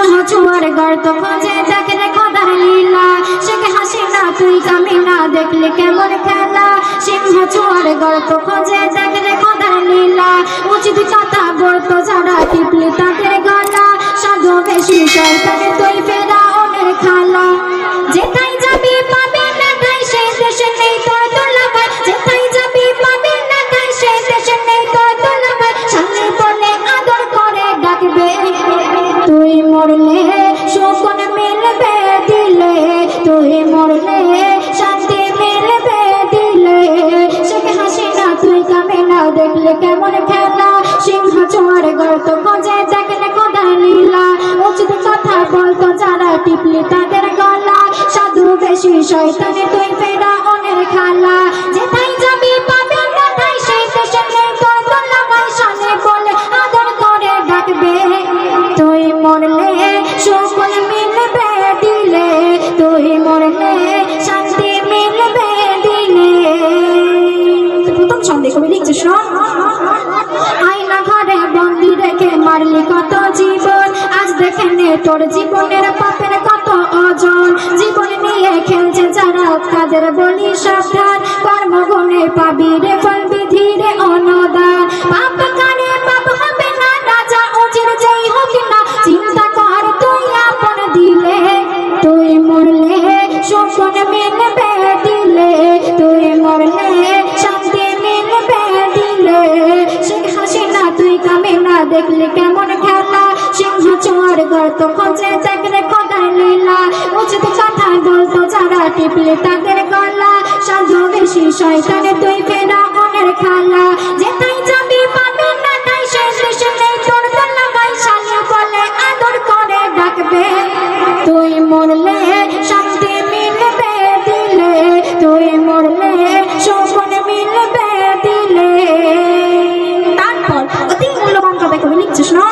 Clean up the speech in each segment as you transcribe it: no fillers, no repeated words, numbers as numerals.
সিংহ চুয়ার গর্ত খোঁজে দেখলে খোদার লীলা শেখ হাসিনা তুই কামিনা দেখলে কেমন খেলা সিংহ চুয়ার গর্ত খোঁজে দেখলে খোদার লীলা উচিত কথা বলতো যারা টিপলি তাদের গলা সাধু বেশি শয়তানে তুই ফেরাউনের খালা যেথায় যাবি পাবি না তাই সেই দেশে নেই তোর দুলাভাই যেথায় যাবি পাবি না তাই সেই দেশে নেই তোর দুলাভাই সামনে বলে আদর করে ডাকবে তুই মরলে শোকন মিলবে দিলে তুই মরলে শান্তি মিলবে দিলে শেখ হাসিনা তুই কামিনা দেখলে কেমন খেলা সিংহ চুয়ার গর্ত খোঁজে দেখলে খোদার লীলা উচিত কথা বলতো যারা টিপলি তাদের গলা সাধু বেশি শয়তানে তুই ফেরাউনের খালা যেথায় যাবি পাবি না তাই সেই দেশে নেই তোর দুলাভাই সামনে বলে আদর করে ডাকবে তুই মরলে সকল মিলবে দিলে তুই মরলে শান্তি মিলবে দিলে প্রথম ছন্দে কবি লিখছে শোন আয়না ঘরে বন্দি রেখে মারলি কত জীবন আজ দেখে নে তোর জীবনের পাপের কত ওজন জীবন নিয়ে খেলছে যারা কাদের বলি সাবধান কর্মগুণে পাবি রে ফল বিধি রে অনুদান পাপ কারে পাপ হবে না রাজা উজির যেই হোক না চিন্তা কর তুই আপন দিলে তুই মরলে শোকন মিলবে দিলে তুই মরলে শান্তি মিলবে দিলে শেখ হাসিনা তুই কামিনা দেখলে কেমন খেলা সিংহ চুয়ার গর্ত খোঁজে দেখলে খোদার লীলা উচিত কথা বলতো যারা টিপলে তাদের গলা সাধু বেশি শয়তানে তুই ফেরাউনের খালা যেথায় যাবি পাবি না তাই সেই দেশে নেই তোর দুলাভাই সামনে বলে আদর করে ডাকবে তুই মরলে শান্তি মিলবে দিলে তুই মরলে শোভন মিলবে দিলে তারপর অতি মূল্যবান কথা কবি লিখছিস না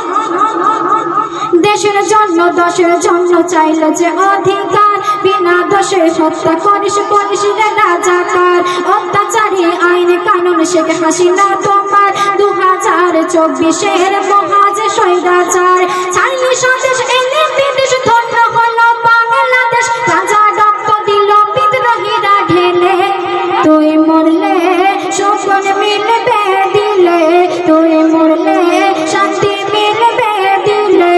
দেশের জন্য দশের জন্য চাইল যে অধিকার বিনা দোষে হত্যা করিস করিস রে রাজাকার অত্যাচারী আইন কানুন শেখ হাসিনা তোমার 2024-এর মহাজ স্বৈরাচার ছাড়লি স্বদেশ এলে বিদেশ ধন্য হলো বাংলাদেশ রাজা রক্ত দিল বিদ্রোহীরা ঢেলে তুই মরলে শোকন মিলবে দিলে তুই মরলে শান্তি মিলবে দিলে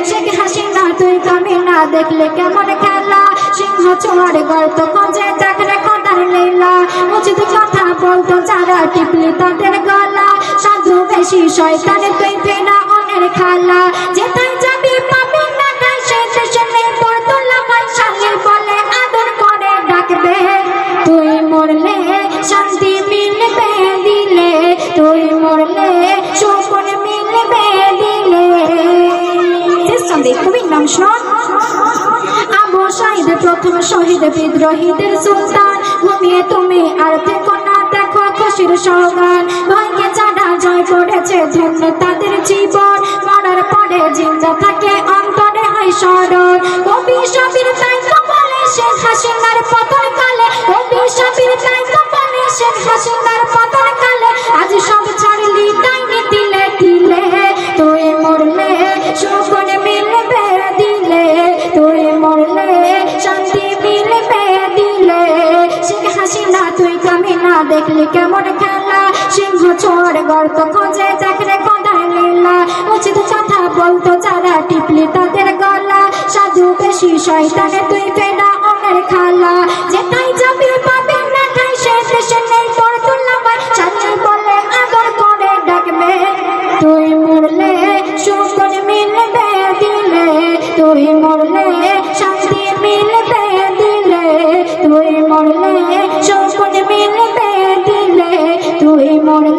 শেখ হাসিনা তুই কামিনা দেখলে কেমন খেলা সিংহ চুয়ার গর্ত খোঁজে দেখলে খোদার লীলা উচিত কথা বলতো যারা টিপলি তাদের গলা সাধু বেশি শয়তানে তুই ফেরাউনের খালা যেথায় যাবি পাবি না তাই সেই দেশে নেই তোর দুলাভাই সামনে বলে আদর করে ডাকবে তুই মরলে শান্তি মিলবে দিলে তুই মরলে শোকন মিলবে দিলে খুবই নাম শোন আবু সাইদ প্রথম শহীদ বিদ্রোহীদের সুলতান ঘুমিয়ে তুমি আর দেখো না দেখো খুশির সৌগান ভয়কে যারা জয় করেছে ধন্য তাদের জীবন মরার পরে জিন্দা থাকে অন্তরে হয় স্মরণ কবি সাবির তাই তো বলে শেখ হাসিনার পতন কালে কবি সাবির তাই তো বলে শেখ হাসিনার পতন কালে আজ সব ছাড়লি তাই দিলে দিলে তুই মরলে শোকন মিলবে দিলে তুই মরলে শান্তি মিলবে দিলে শেখ হাসিনা তুই কামিনা দেখলে কেমন খেলা সিংহ চোর গর্ত খোঁজে দেখলে খোদার লীলা উচিত কথা বলতো যারা টিপলি তাদের গলা সাধু বেশি শয়তানে তুই ফেরাউনের খালা যেথায় যাবি পাবি না তাই সেই দেশে নেই তোর দুলাভাই সামনে বলে আদর করে ডাকবে তুই মরলে শোকন মিলবে দিলে তুই মরলে শান্তি মিলবে দিলে তুই মরলে শোকন মিলবে দিলে তুই মরলে